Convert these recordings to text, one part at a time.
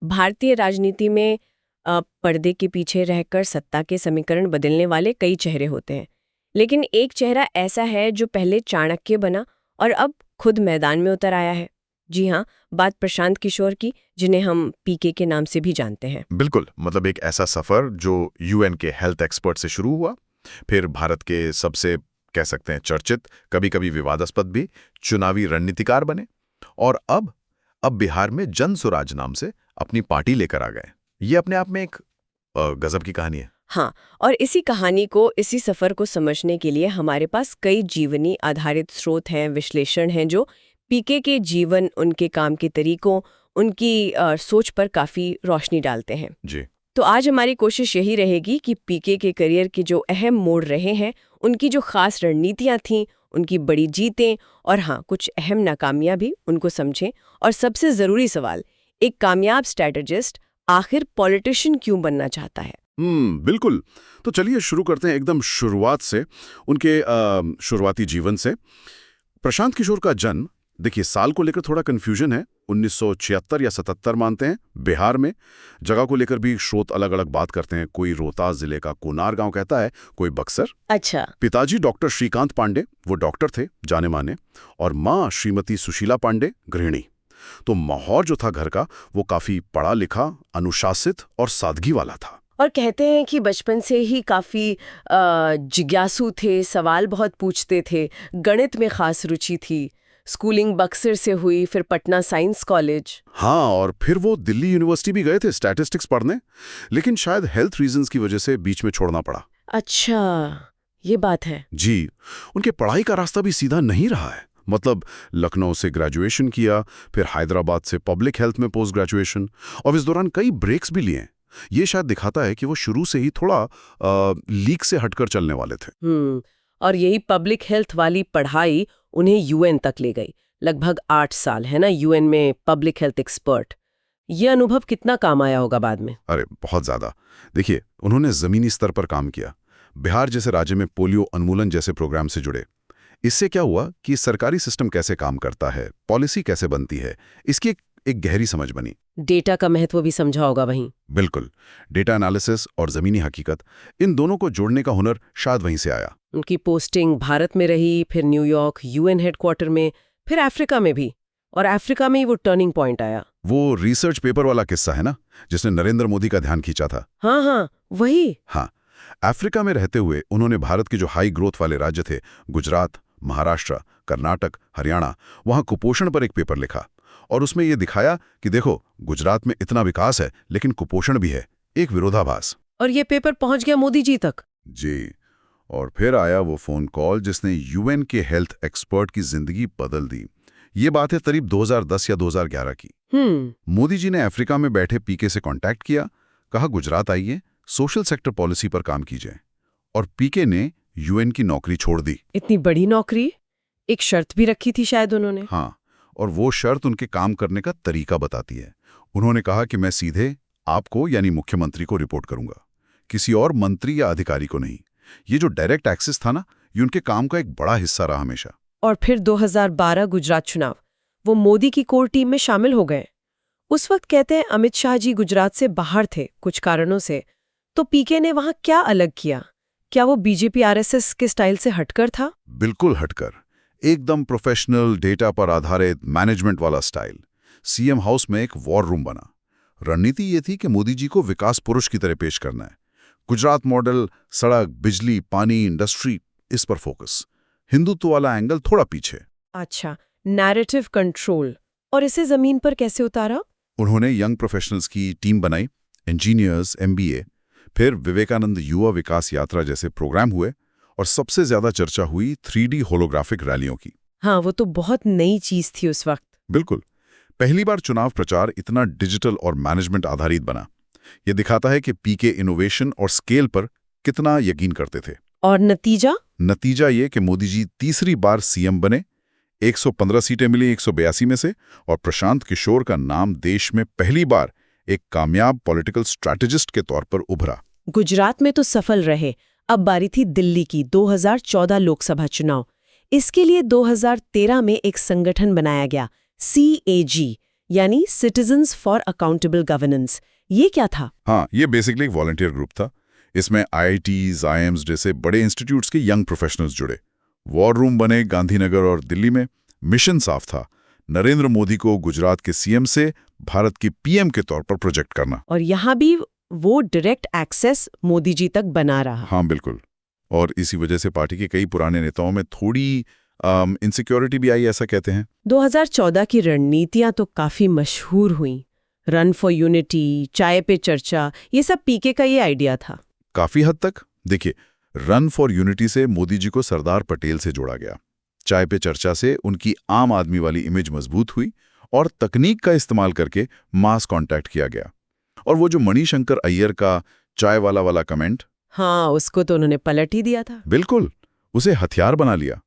भारतीय राजनीति में पर्दे के पीछे रहकर सत्ता के समीकरण बदलने वाले कई चेहरे होते हैं, लेकिन एक चेहरा ऐसा है जो पहले चाणक्य बना और अब खुद मैदान में उतर आया है। जी हाँ, बात प्रशांत किशोर की, जिन्हें हम पीके के नाम से भी जानते हैं। बिल्कुल, मतलब एक ऐसा सफर जो यूएन के हेल्थ एक्सपर्ट से शुरू हुआ, फिर भारत के सबसे कह सकते हैं चर्चित, कभी कभी विवादास्पद भी चुनावी रणनीतिकार बने, और अब बिहार में जन स्वराज नाम से अपनी पार्टी लेकर आ गए। ये अपने आप में एक गजब की कहानी है। हाँ, और इसी कहानी को, इसी सफर को समझने के लिए हमारे पास कई जीवनी आधारित स्रोत हैं, विश्लेषण हैं जो पीके के जीवन, उनके काम के तरीकों, उनकी सोच पर काफी रोशनी डालते हैं। जी। तो आज हमारी कोशिश यही रहेगी कि पीके के करियर के जो अहम मोड़ रहे हैं, उनकी जो खास रणनीतियां थीं, उनकी बड़ी जीतें और हाँ, कुछ अहम नाकामियां भी, उनको समझें। और सबसे ज़रूरी सवाल, एक कामयाब स्ट्रैटेजिस्ट आखिर पॉलिटिशियन क्यों बनना चाहता है? बिल्कुल। तो चलिए शुरू करते हैं एकदम शुरुआत से, उनके शुरुआती जीवन से। प्रशांत किशोर का जन्म, देखिए साल को लेकर थोड़ा कंफ्यूजन है, 1976 या 77 मानते हैं, बिहार में। जगह को लेकर भी स्रोत अलग अलग बात करते हैं, कोई रोहतास जिले का कोनार गांव कहता है, कोई बक्सर। अच्छा। पिताजी डॉक्टर श्रीकांत पांडे, वो डॉक्टर थे जाने माने, और माँ श्रीमती सुशीला पांडे, गृहिणी। तो माहौल जो था घर का, वो काफी पढ़ा लिखा, अनुशासित और सादगी वाला था। और कहते हैं कि बचपन से ही काफ़ी जिज्ञासु थे, सवाल बहुत पूछते थे, गणित में खास रुचि थी। स्कूलिंग बक्सर से हुई, फिर पटना साइंस कॉलेज। हाँ, और फिर वो दिल्ली यूनिवर्सिटी भी गए थे स्टैटिस्टिक्स पढ़ने, लेकिन शायद हेल्थ रीजंस की वजह से बीच में छोड़ना पड़ा। अच्छा, ये बात है। जी, उनके पढ़ाई का रास्ता भी सीधा नहीं रहा है। मतलब लखनऊ से ग्रेजुएशन किया, फिर हैदराबाद से पब्लिक हेल्थ में पोस्ट ग्रेजुएशन, और इस दौरान कई ब्रेक्स भी लिए। ये शायद दिखाता है कि वो शुरू से ही थोड़ा लीक से हटकर चलने वाले थे। और यही पब्लिक हेल्थ वाली पढ़ाई उन्हें यूएन तक ले गई। लगभग 8 साल, है ना, यूएन में पब्लिक हेल्थ एक्सपर्ट। ये अनुभव कितना काम आया होगा बाद में? अरे बहुत ज्यादा। देखिए, उन्होंने जमीनी स्तर पर काम किया, बिहार जैसे राज्य में पोलियो उन्मूलन जैसे प्रोग्राम से जुड़े। इससे क्या हुआ कि सरकारी सिस्टम कैसे काम करता है, पॉलिसी कैसे बनती है, इसकी एक गहरी समझ बनी। डेटा का महत्व भी समझा होगा वहीं। बिल्कुल, डेटा एनालिसिस और जमीनी हकीकत, इन दोनों को जोड़ने का हुनर शायद वहीं से आया। उनकी पोस्टिंग भारत में रही, फिर न्यूयॉर्क यूएन हेडक्वार्टर में, फिर अफ्रीका में भी, और अफ्रीका में ही वो टर्निंग पॉइंट आया। वो रिसर्च पेपर वाला किस्सा है ना, जिसने नरेंद्र मोदी का ध्यान खींचा था। हाँ, वही। हाँ, अफ्रीका में रहते हुए उन्होंने भारत के जो हाई ग्रोथ वाले राज्य थे, गुजरात, महाराष्ट्र, कर्नाटक, हरियाणा, वहां कुपोषण पर एक पेपर लिखा, और उसमें यह दिखाया कि देखो, गुजरात में इतना विकास है लेकिन कुपोषण भी है, एक विरोधाभास। और ये पेपर पहुंच गया मोदी जी तक। जी, और फिर आया वो फोन कॉल जिसने यूएन के हेल्थ एक्सपर्ट की जिंदगी बदल दी। ये बात है करीब 2010 या 2011 की। मोदी जी ने अफ्रीका में बैठे पीके से कांटेक्ट किया, कहा गुजरात आइए, सोशल सेक्टर पॉलिसी पर काम कीजिए, और पीके ने यूएन की नौकरी छोड़ दी। इतनी बड़ी नौकरी? एक शर्त भी रखी थी शायद उन्होंने। हाँ, और वो शर्त उनके काम करने का तरीका बताती है। उन्होंने कहा कि मैं सीधे आपको यानी मुख्यमंत्री को रिपोर्ट करूंगा, किसी और मंत्री या अधिकारी को नहीं। ये जो डायरेक्ट एक्सेस था ना, ये उनके काम का एक बड़ा हिस्सा रहा हमेशा। और फिर 2012 गुजरात चुनाव, वो मोदी की कोर टीम में शामिल हो गए। उस वक्त कहते हैं अमित शाह जी गुजरात से बाहर थे कुछ कारणों से, तो पीके ने वहां क्या अलग किया? क्या वो बीजेपी आरएसएस के स्टाइल से हटकर था? बिल्कुल हटकर, एकदम प्रोफेशनल, डेटा पर आधारित मैनेजमेंट वाला स्टाइल। सीएम हाउस में एक वॉर रूम बना। रणनीति ये थी कि मोदी जी को विकास पुरुष की तरह पेश करना है। गुजरात मॉडल, सड़क, बिजली, पानी, इंडस्ट्री, इस पर फोकस। हिंदुत्व वाला एंगल थोड़ा पीछे। अच्छा, नैरेटिव कंट्रोल। और इसे जमीन पर कैसे उतारा? उन्होंने यंग प्रोफेशनल्स की टीम बनाई, इंजीनियर्स, एमबीए, फिर विवेकानंद युवा विकास यात्रा जैसे प्रोग्राम हुए, और सबसे ज्यादा चर्चा हुई 3D होलोग्राफिक रैलियों की। हाँ, वो तो बहुत नई चीज थी उस वक्त। बिल्कुल, पहली बार चुनाव प्रचार इतना डिजिटल और मैनेजमेंट आधारित बना। यह दिखाता है कि पीके इनोवेशन और स्केल पर कितना यकीन करते थे। और नतीजा ये कि मोदी जी तीसरी बार सीएम बने, 115 सीटें मिली 182 में से, और प्रशांत किशोर का नाम देश में पहली बार एक कामयाब पॉलिटिकल स्ट्रैटेजिस्ट के तौर पर उभरा। गुजरात में तो सफल रहे, अब बारी थी दिल्ली की। 2014 लोकसभा चुनाव। इसके लिए 2013 में एक संगठन बनाया गया, CAG, यानी सिटीजन्स फॉर अकाउंटेबल गवर्नेंस। ये क्या था? हाँ, ये बेसिकली एक वॉलंटियर ग्रुप था। इसमें IITs, IIMs जैसे बड़े इंस्टीट्यूट्स के यंग प्रोफेशनल्स जुड़े। वॉर रूम बने गांधीनगर और दिल्ली में। मिशन साफ था, नरेंद्र मोदी को गुजरात के CM से भारत की PM के तौर पर प्रोजेक्ट करना। और यहाँ भी वो डायरेक्ट एक्सेस मोदी जी तक बना रहा। हाँ बिल्कुल। और इसी वजह से पार्टी के कई पुराने नेताओं में थोड़ी इनसिक्योरिटी भी आई, ऐसा कहते हैं। 2014 की रणनीतियां तो काफी मशहूर हुई। रन फॉर यूनिटी, चाय पे चर्चा, ये सब पीके का ये आइडिया था। काफी हद तक। देखिए, रन फॉर यूनिटी से मोदी जी को सरदार पटेल से जोड़ा गया। चाय पे चर्चा से उनकी आम आदमी वाली इमेज मजबूत हुई और तकनीक का इस्तेमाल करके मास कांटेक्ट किया गया। और वो जो मणिशंकर अय्यर का चाय वाला कमेंट, हाँ, उसको तो उन्होंने पलट ही दिया था। बिल्कुल, उसे हथियार बना लिया।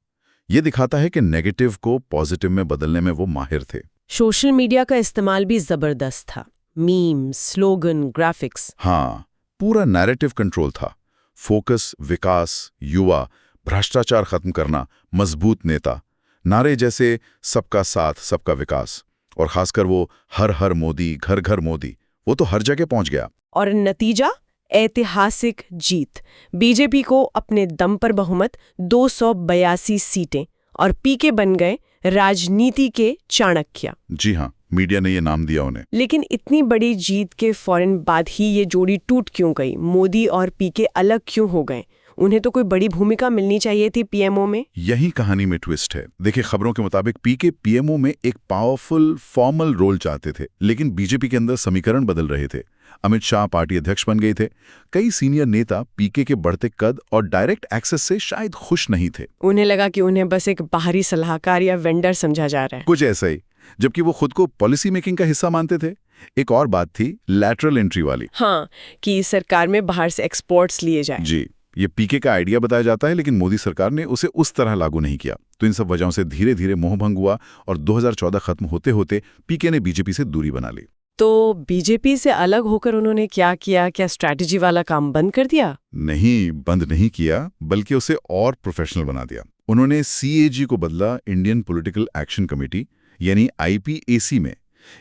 ये दिखाता है कि नेगेटिव को पॉजिटिव में बदलने में वो माहिर थे। सोशल मीडिया का इस्तेमाल भी जबरदस्त था। Memes, slogan, graphics. हाँ, पूरा नैरेटिव कंट्रोल था। फोकस, विकास, युवा, भ्रष्टाचार खत्म करना, मजबूत नेता, नारे जैसे सबका साथ, सबका विकास, और खासकर वो हर हर मोदी, घर घर मोदी, वो तो हर जगह पहुंच गया। और नतीजा, ऐतिहासिक जीत। बीजेपी को अपने दम पर बहुमत, 282 सीटें, और पीके बन गए राजनीति के चाणक्य। जी हाँ, मीडिया ने ये नाम दिया उन्हें। लेकिन इतनी बड़ी जीत के फौरन बाद ही ये जोड़ी टूट क्यों गई? मोदी और पीके अलग क्यों हो गए? उन्हें तो कोई बड़ी भूमिका मिलनी चाहिए थी PMO में। यही कहानी में ट्विस्ट है। देखिए, खबरों के मुताबिक पीके PMO में एक पावरफुल फॉर्मल रोल चाहते थे, लेकिन बीजेपी के अंदर समीकरण बदल रहे थे। अमित शाह पार्टी अध्यक्ष बन गए थे। कई सीनियर नेता पीके के बढ़ते कद और डायरेक्ट एक्सेस से शायद खुश नहीं थे। उन्हें लगा कि उन्हें बस एक बाहरी सलाहकार या वेंडर समझा जा रहा है। कुछ ऐसा ही, जबकि वो खुद को पॉलिसी मेकिंग का हिस्सा मानते थे। एक और बात थी लैटरल एंट्री वाली। हाँ, कि सरकार में बाहर से एक्सपोर्ट्स लिए जाए। जी, ये पीके का आइडिया बताया जाता है, लेकिन मोदी सरकार ने उसे उस तरह लागू नहीं किया। तो इन सब वजहों से धीरे धीरे मोहभंग हुआ और 2014 खत्म होते होते पीके ने बीजेपी से दूरी बना ली। तो बीजेपी से अलग होकर उन्होंने क्या किया? क्या स्ट्रैटेजी वाला काम बंद कर दिया? नहीं, बंद नहीं किया, बल्कि उसे और प्रोफेशनल बना दिया। उन्होंने CAG को बदला इंडियन पॉलिटिकल एक्शन कमेटी, यानी IPAC में।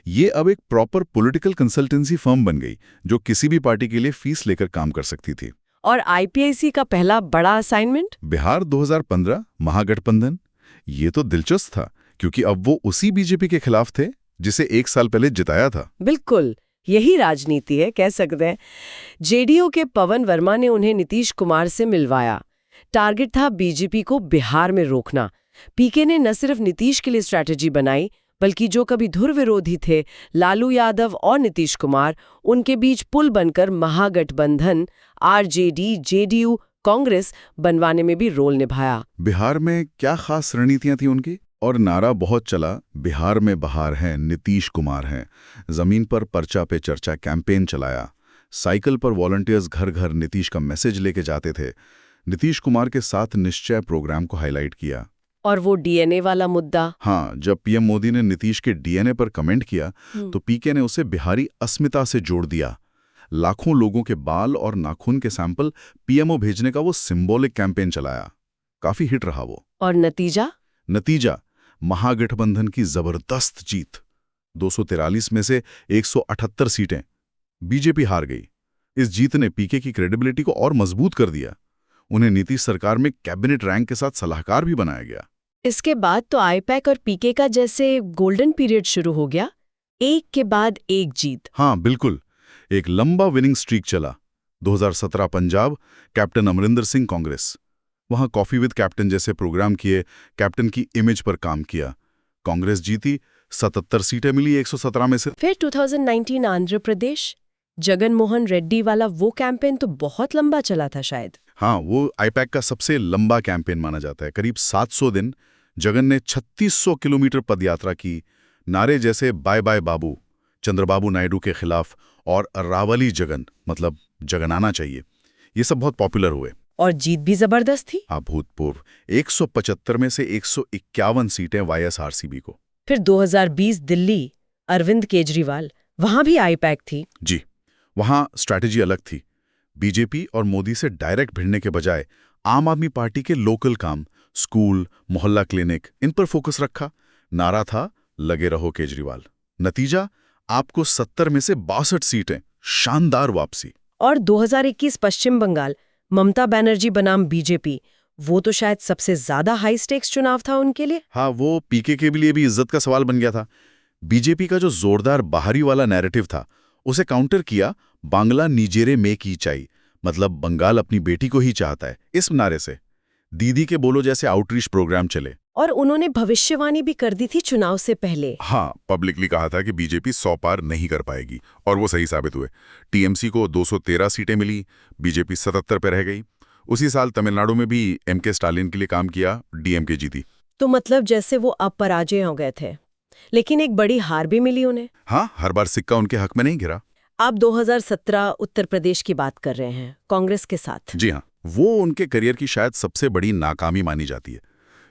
ये अब एक प्रॉपर पॉलिटिकल कंसल्टेंसी फर्म बन गई, जो किसी भी पार्टी के लिए फीस लेकर काम कर सकती थी। और IPAC का पहला बड़ा असाइनमेंट? बिहार 2015 महागठबंधन। ये तो दिलचस्प था, क्योंकि अब वो उसी बीजेपी के खिलाफ थे जिसे 1 साल पहले जिताया था। बिल्कुल, यही राजनीति है, कह सकते हैं। JDU के पवन वर्मा ने उन्हें नीतीश कुमार से मिलवाया। टारगेट था बीजेपी को बिहार में रोकना। पीके ने न सिर्फ नीतीश के लिए स्ट्रैटेजी बनाई, बल्कि जो कभी धुर विरोधी थे, लालू यादव और नीतीश कुमार, उनके बीच पुल बनकर महागठबंधन RJD, JDU, कांग्रेस बनवाने में भी रोल निभाया। बिहार में क्या खास रणनीतियां थी उनकी? और नारा बहुत चला, बिहार में बहार है, नीतीश कुमार हैं। जमीन पर पर्चा पे चर्चा कैंपेन चलाया। साइकिल पर वॉलंटियर्स घर घर नीतीश का मैसेज लेके जाते थे। नीतीश कुमार के साथ निश्चय प्रोग्राम को हाईलाइट किया। और वो DNA वाला मुद्दा? हाँ, जब PM मोदी ने नीतीश के DNA पर कमेंट किया तो पीके ने उसे बिहारी अस्मिता से जोड़ दिया। लाखों लोगों के बाल और नाखून के सैंपल PMO भेजने का वो सिंबॉलिक कैंपेन चलाया। काफी हिट रहा वो। और नतीजा महागठबंधन की जबरदस्त जीत। 243 में से 178 सीटें। बीजेपी हार गई। इस जीत ने पीके की क्रेडिबिलिटी को और मजबूत कर दिया। उन्हें नीतीश सरकार में कैबिनेट रैंक के साथ सलाहकार भी बनाया गया। इसके बाद तो IPAC और पीके का जैसे गोल्डन पीरियड शुरू हो गया, एक के बाद एक जीत। हाँ बिल्कुल, एक लंबा विनिंग स्ट्रीक चला। 2017 पंजाब, कैप्टन अमरिंदर सिंह कांग्रेस। वहां कॉफी विद कैप्टन जैसे प्रोग्राम किए, कैप्टन की इमेज पर काम किया। कांग्रेस जीती, 77 सीटें मिली 117 में से। फिर 2019 आंध्र प्रदेश, जगन मोहन रेड्डी वाला वो कैंपेन तो बहुत लंबा चला था शायद। हाँ, वो IPAC का सबसे लंबा कैंपेन माना जाता है। करीब 700 दिन जगन ने 3600 किलोमीटर पदयात्रा की। नारे जैसे बाय बाय बाबू, चंद्रबाबू नायडू के खिलाफ, और रावली जगन, मतलब जगन आना चाहिए, ये सब बहुत पॉपुलर हुए। और जीत भी जबरदस्त थी। अभूतपूर्व। 175 में से 151 सीटें YSRCB को। फिर 2020 दिल्ली, अरविंद केजरीवाल, वहां भी IPAC थी। जी, वहां स्ट्रैटेजी अलग थी। बीजेपी और मोदी से डायरेक्ट भिड़ने के बजाय आम आदमी पार्टी के लोकल काम, स्कूल, मोहल्ला क्लिनिक, इन पर फोकस रखा। नारा था, लगे रहो केजरीवाल। नतीजा आपको 70 में से 62 सीटें, शानदार वापसी। और 2021 पश्चिम बंगाल, ममता बनर्जी बनाम बीजेपी, वो तो शायद सबसे ज्यादा हाई स्टेक्स चुनाव था उनके लिए। हाँ, वो पीके के लिए भी इज्जत का सवाल बन गया था। बीजेपी का जो जोरदार बाहरी वाला नैरेटिव था, उसे काउंटर किया बांग्ला निजेरे में की चाई, मतलब बंगाल अपनी बेटी को ही चाहता है, इस नारे से। दीदी के बोलो जैसे आउटरीच प्रोग्राम चले। और उन्होंने भविष्यवाणी भी कर दी थी चुनाव से पहले। हाँ, पब्लिकली कहा था कि बीजेपी 100 पार नहीं कर पाएगी, और वो सही साबित हुए। टीएमसी को 213 सीटें मिली, बीजेपी 77 पे रह गई। उसी साल तमिलनाडु में भी एमके स्टालिन के लिए काम किया, डीएमके जीती। तो मतलब जैसे वो अपराजय हो गए थे, लेकिन एक बड़ी हार भी मिली उन्हें। हाँ, हर बार सिक्का उनके हक में नहीं गिरा। आप 2017 उत्तर प्रदेश की बात कर रहे हैं, कांग्रेस के साथ। जी हाँ, वो उनके करियर की शायद सबसे बड़ी नाकामी मानी जाती है।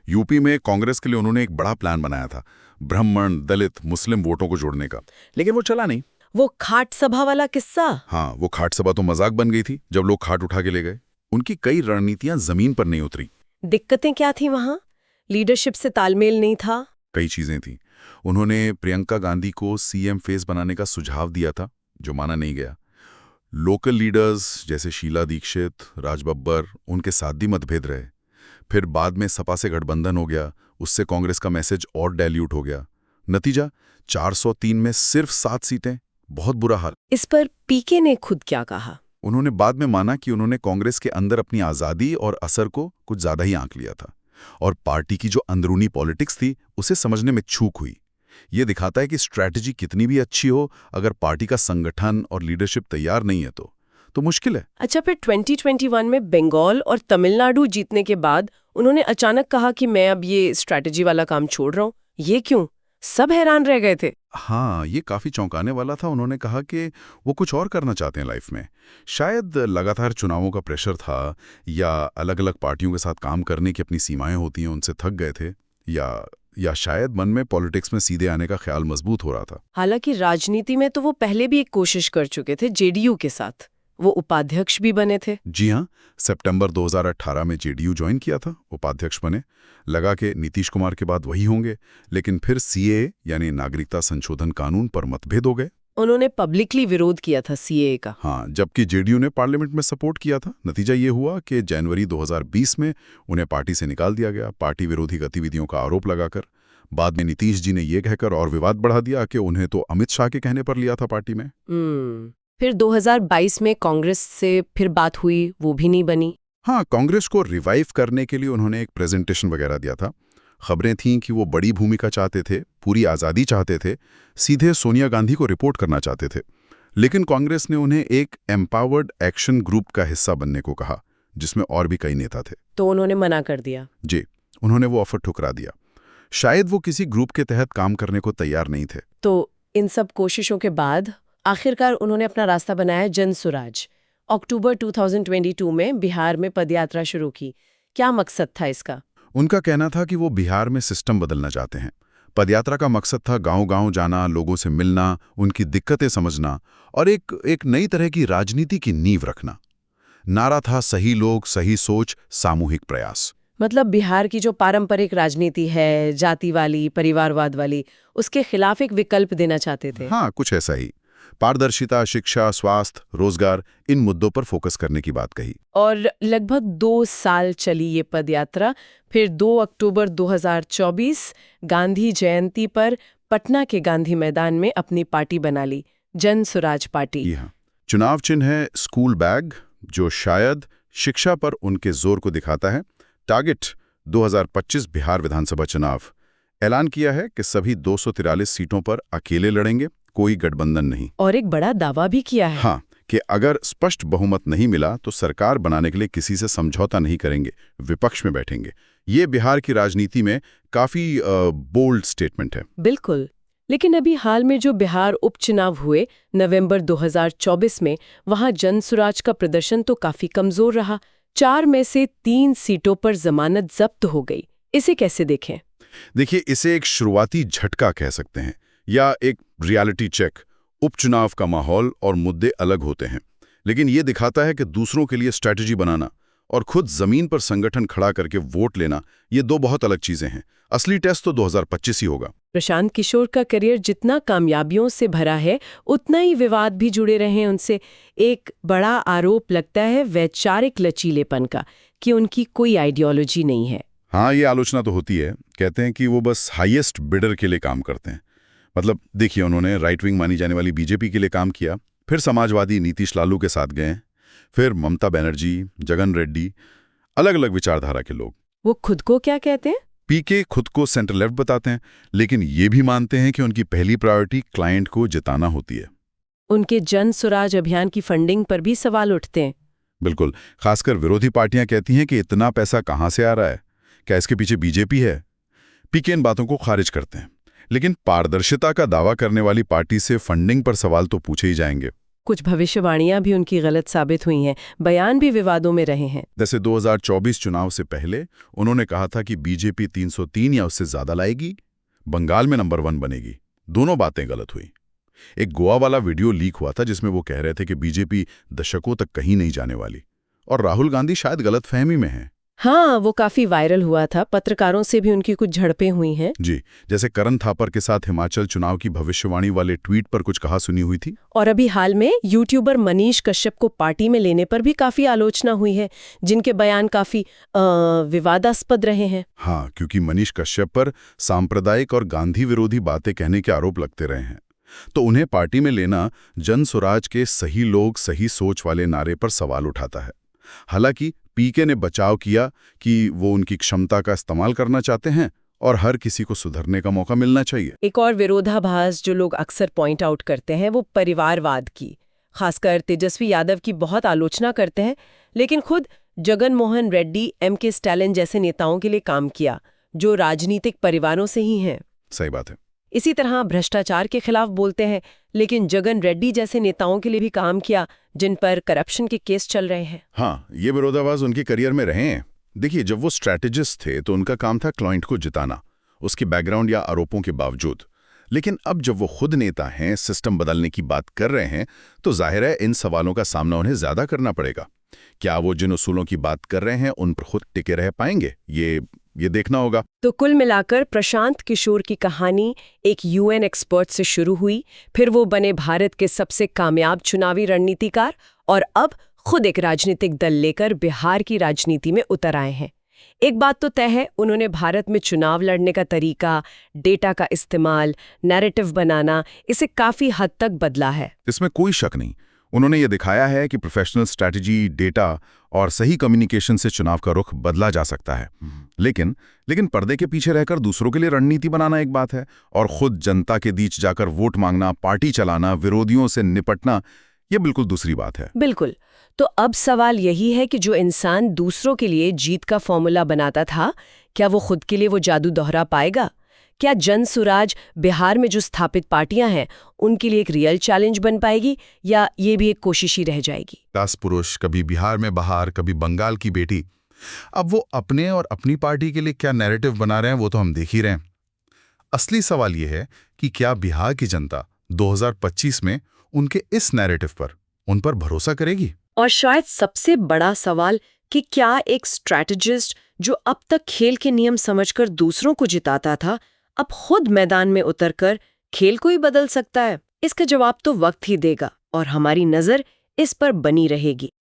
यूपी में कांग्रेस के लिए उन्होंने एक बड़ा प्लान बनाया था, ब्राह्मण, दलित, मुस्लिम वोटों को जोड़ने का, लेकिन वो चला नहीं। वो खाट सभा वाला किस्सा। हाँ, वो खाट सभा तो मजाक बन गई थी जब लोग खाट उठा के ले गए। उनकी कई रणनीतियां जमीन पर नहीं उतरी। दिक्कतें क्या थी वहां? लीडरशिप से तालमेल नहीं था। कई चीजें थी। उन्होंने प्रियंका गांधी को सीएम फेस बनाने का सुझाव दिया था, जो माना नहीं गया। लोकल लीडर्स जैसे शीला दीक्षित, राज बब्बर, उनके साथ भी मतभेद रहे। फिर बाद में सपा से गठबंधन हो गया, उससे कांग्रेस का मैसेज और डाइल्यूट हो गया। नतीजा 403 में सिर्फ 7 सीटें, बहुत बुरा हाल। इस पर पीके ने खुद क्या कहा? उन्होंने बाद में माना कि उन्होंने कांग्रेस के अंदर अपनी आज़ादी और असर को कुछ ज्यादा ही आंक लिया था, और पार्टी की जो अंदरूनी पॉलिटिक्स थी उसे समझने में चूक हुई। ये दिखाता है कि स्ट्रैटेजी कितनी भी अच्छी हो, अगर पार्टी का संगठन और लीडरशिप तैयार नहीं है तो मुश्किल है। अच्छा, फिर 2021 में बंगाल और तमिलनाडु जीतने के बाद उन्होंने अचानक कहा कि मैं अब ये स्ट्रैटेजी वाला काम छोड़ रहा हूँ। ये क्यों? सब हैरान रह गए थे। हाँ, ये काफी चौंकाने वाला था। उन्होंने कहा कि वो कुछ और करना चाहते हैं लाइफ में। शायद लगातार चुनावों का प्रेशर था, या अलग अलग पार्टियों के साथ काम करने की अपनी सीमाएं होती हैं, उनसे थक गए थे, या शायद मन में पॉलिटिक्स में सीधे आने का ख्याल मजबूत हो रहा था। हालांकि राजनीति में तो वो पहले भी एक कोशिश कर चुके थे, जेडीयू के साथ। वो उपाध्यक्ष भी बने थे। जी हाँ, सितंबर 2018 में जेडीयू ज्वाइन किया था, उपाध्यक्ष बने। लगा कि नीतीश कुमार के बाद वही होंगे, लेकिन फिर सीए यानी नागरिकता संशोधन कानून पर मतभेद हो गए। उन्होंने पब्लिकली विरोध किया था सीए का। हाँ, जबकि जेडीयू ने पार्लियामेंट में सपोर्ट किया था। नतीजा ये हुआ कि जनवरी 2020 में उन्हें पार्टी से निकाल दिया गया, पार्टी विरोधी गतिविधियों का आरोप लगाकर। बाद में नीतीश जी ने यह कहकर और विवाद बढ़ा दिया कि उन्हें तो अमित शाह के कहने पर लिया था पार्टी में। फिर 2022 में कांग्रेस से फिर बात हुई, वो भी नहीं बनी। हाँ, कांग्रेस को रिवाइव करने के लिए उन्होंने एक प्रेजेंटेशन वगैरह दिया था। खबरें थीं कि वो बड़ी भूमिका चाहते थे, पूरी आज़ादी चाहते थे, सीधे सोनिया गांधी को रिपोर्ट करना चाहते थे। लेकिन कांग्रेस ने उन्हें एक एम्पावर्ड एक्शन ग्रुप का हिस्सा बनने को कहा, जिसमें और भी कई नेता थे। तो उन्होंने मना कर दिया। जी, उन्होंने वो ऑफर ठुकरा दिया। शायद वो किसी ग्रुप के तहत काम करने को तैयार नहीं थे। तो इन सब कोशिशों के बाद आखिरकार उन्होंने अपना रास्ता बनाया, जन सुराज। अक्टूबर 2022 में बिहार में पदयात्रा शुरू की। क्या मकसद था इसका? उनका कहना था कि वो बिहार में सिस्टम बदलना चाहते हैं। पदयात्रा का मकसद था गांव-गांव जाना, लोगों से मिलना, उनकी दिक्कतें समझना और एक नई तरह की राजनीति की नींव रखना। नारा था सही लोग, सही सोच, सामूहिक प्रयास। मतलब बिहार की जो पारंपरिक राजनीति है, जाति वाली, परिवारवाद वाली, उसके खिलाफ एक विकल्प देना चाहते थे। हाँ, कुछ ऐसा ही। पारदर्शिता, शिक्षा, स्वास्थ्य, रोजगार, इन मुद्दों पर फोकस करने की बात कही। और लगभग 2 साल चली ये पदयात्रा। फिर 2 अक्टूबर 2024 गांधी जयंती पर पटना के गांधी मैदान में अपनी पार्टी बना ली, जन सुराज पार्टी। हाँ, चुनाव चिन्ह है स्कूल बैग, जो शायद शिक्षा पर उनके जोर को दिखाता है। टारगेट 2025 बिहार विधानसभा चुनाव। ऐलान किया है कि सभी 243 सीटों पर अकेले लड़ेंगे, कोई गठबंधन नहीं। और एक बड़ा दावा भी किया है। हाँ, कि अगर स्पष्ट बहुमत नहीं मिला तो सरकार बनाने के लिए किसी से समझौता नहीं करेंगे, विपक्ष में बैठेंगे। ये बिहार की राजनीति में काफी बोल्ड स्टेटमेंट है। बिल्कुल। लेकिन अभी हाल में जो बिहार उपचुनाव हुए नवंबर 2024 में, वहां जनसुराज का प्रदर्शन तो काफी कमजोर रहा। 4 में से 3 सीटों पर जमानत जब्त हो गई। इसे कैसे देखें? देखिए, इसे एक शुरुआती झटका कह सकते हैं, या एक रियलिटी चेक। उपचुनाव का माहौल और मुद्दे अलग होते हैं, लेकिन ये दिखाता है कि दूसरों के लिए स्ट्रैटेजी बनाना और खुद जमीन पर संगठन खड़ा करके वोट लेना, ये दो बहुत अलग चीजें हैं। असली टेस्ट तो 2025 ही होगा। प्रशांत किशोर का करियर जितना कामयाबियों से भरा है, उतना ही विवाद भी जुड़े रहे हैं उनसे। एक बड़ा आरोप लगता है वैचारिक लचीलेपन का, कि उनकी कोई आइडियोलॉजी नहीं है। हाँ, ये आलोचना तो होती है। कहते हैं कि वो बस हाईएस्ट बिडर के लिए काम करते हैं। मतलब देखिए, उन्होंने राइट विंग मानी जाने वाली बीजेपी के लिए काम किया, फिर समाजवादी नीतीश लालू के साथ गए, फिर ममता बनर्जी, जगन रेड्डी, अलग अलग विचारधारा के लोग। वो खुद को क्या कहते हैं? पीके खुद को सेंटर लेफ्ट बताते हैं, लेकिन ये भी मानते हैं कि उनकी पहली प्रायोरिटी क्लाइंट को जिताना होती है। उनके जन स्वराज अभियान की फंडिंग पर भी सवाल उठते हैं। बिल्कुल, खासकर विरोधी पार्टियां कहती हैं कि इतना पैसा कहां से आ रहा है, क्या इसके पीछे बीजेपी है? पीके इन बातों को खारिज करते हैं, लेकिन पारदर्शिता का दावा करने वाली पार्टी से फंडिंग पर सवाल तो पूछे ही जाएंगे। कुछ भविष्यवाणियां भी उनकी गलत साबित हुई हैं, बयान भी विवादों में रहे हैं। जैसे 2024 चुनाव से पहले उन्होंने कहा था कि बीजेपी 303 या उससे ज्यादा लाएगी, बंगाल में नंबर 1 बनेगी। दोनों बातें गलत हुई। एक गोवा वाला वीडियो लीक हुआ था जिसमें वो कह रहे थे कि बीजेपी दशकों तक कहीं नहीं जाने वाली, और राहुल गांधी शायद गलतफहमी में हैं। हाँ, वो काफी वायरल हुआ था। पत्रकारों से भी उनकी कुछ झड़पें हुई हैं। जी, जैसे करण थापर के साथ हिमाचल चुनाव की भविष्यवाणी वाले ट्वीट पर कुछ कहा सुनी हुई थी। और अभी हाल में यूट्यूबर मनीष कश्यप को पार्टी में लेने पर भी काफी आलोचना हुई है, जिनके बयान काफी विवादास्पद रहे हैं। हाँ, क्योंकि मनीष कश्यप पर सांप्रदायिक और गांधी विरोधी बातें कहने के आरोप लगते रहे हैं, तो उन्हें पार्टी में लेना जन स्वराज के सही लोग सही सोच वाले नारे पर सवाल उठाता है। हालांकि पीके ने बचाव किया कि वो उनकी क्षमता का इस्तेमाल करना चाहते हैं और हर किसी को सुधरने का मौका मिलना चाहिए। एक और विरोधाभास जो लोग अक्सर पॉइंट आउट करते हैं वो परिवारवाद की। खासकर तेजस्वी यादव की बहुत आलोचना करते हैं, लेकिन खुद जगन मोहन रेड्डी, एमके स्टालिन जैसे नेताओं के लिए काम किया जो राजनीतिक परिवारों से ही हैं। सही बात है। इसी तरह भ्रष्टाचार के खिलाफ बोलते हैं, लेकिन जगन रेड्डी जैसे नेताओं के लिए भी काम किया जिन पर करप्शन के केस चल रहे हैं। हाँ, ये विरोधाभास उनके करियर में रहे हैं। देखिए, जब वो स्ट्रैटेजिस्ट थे तो उनका काम था क्लाइंट को जिताना, उसके बैकग्राउंड या आरोपों के बावजूद। लेकिन अब जब वो खुद नेता हैं, सिस्टम बदलने की बात कर रहे हैं, तो जाहिर है इन सवालों का सामना उन्हें ज्यादा करना पड़ेगा। क्या वो जिन उसूलों की बात कर रहे हैं उन पर खुद टिके रह पाएंगे, ये देखना होगा। तो कुल मिलाकर प्रशांत किशोर की कहानी एक यूएन एक्सपर्ट से शुरू हुई, फिर वो बने भारत के सबसे कामयाब चुनावी रणनीतिकार, और अब खुद एक राजनीतिक दल लेकर बिहार की राजनीति में उतर आए हैं। एक बात तो तय है, उन्होंने भारत में चुनाव लड़ने का तरीका, डेटा का इस्तेमाल, नैरेटिव बनाना, इसे काफी हद तक बदला है। इसमें कोई शक नहीं। उन्होंने ये दिखाया है कि प्रोफेशनल स्ट्रैटेजी, डेटा और सही कम्युनिकेशन से चुनाव का रुख बदला जा सकता है। लेकिन पर्दे के पीछे रहकर दूसरों के लिए रणनीति बनाना एक बात है, और खुद जनता के बीच जाकर वोट मांगना, पार्टी चलाना, विरोधियों से निपटना, ये बिल्कुल दूसरी बात है। बिल्कुल। तो अब सवाल यही है कि जो इंसान दूसरों के लिए जीत का फॉर्मूला बनाता था, क्या वो खुद के लिए वो जादू दोहरा पाएगा? क्या जन सुराज बिहार में जो स्थापित पार्टियां हैं उनके लिए एक रियल चैलेंज बन पाएगी, या ये भी एक कोशिश ही रह जाएगी? 10 पुरुष, कभी बिहार में बहार, कभी बंगाल की बेटी, अब वो अपने और अपनी पार्टी के लिए क्या नैरेटिव बना रहे हैं वो तो हम देख ही रहे हैं। असली सवाल ये है कि क्या बिहार की जनता 2025 में उनके इस नैरेटिव पर उन पर भरोसा करेगी? और शायद सबसे बड़ा सवाल कि क्या एक स्ट्रैटेजिस्ट जो अब तक खेल के नियम समझकर दूसरों को जिताता था, अब खुद मैदान में उतरकर खेल को ही बदल सकता है? इसका जवाब तो वक्त ही देगा, और हमारी नजर इस पर बनी रहेगी।